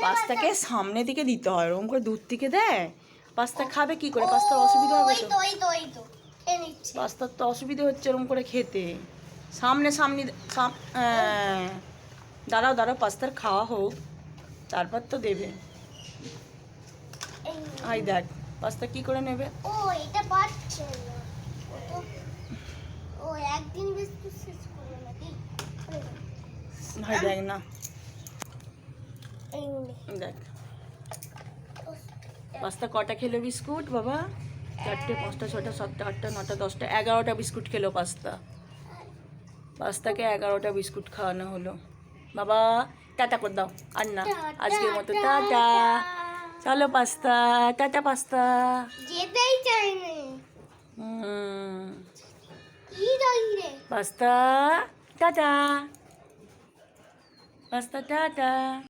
পাস্তাকে সামনে দিকে দিতে হয়, ওরকম করে দূর থেকে দেয়। পাস্তা খাবে কি করে? পাস্তার অসুবিধা হবে তো। পাস্তার তো অসুবিধা হচ্ছে ওরকম করে খেতে। সামনে সামনে দাঁড়াও দাঁড়াও, পাস্তার খাওয়া হোক, তারপর তো দেবে। আই দেখ পাস্তা কি করে নেবে। ও এটা পাচ্ছে না, ও একদিন বিস্কুট শেষ করবে নাকি? ভাই দেখ না, এই দেখ পাস্তা কটা খেলো বিস্কুট বাবা? 4টে 5টা 6টা 7টা 8টা 9টা 10টা 11টা বিস্কুট খেলো পাস্তা। পাস্তাকে 11টা বিস্কুট খাওয়ানো হলো। বাবা টাটা করে দাও, আর না, আজকের মতো টাটা। চলো পাস্তা, টাটা পাস্তা। যেতেই চাই না। কি রে পাস্তা টাটা, পাস্তা টাটা।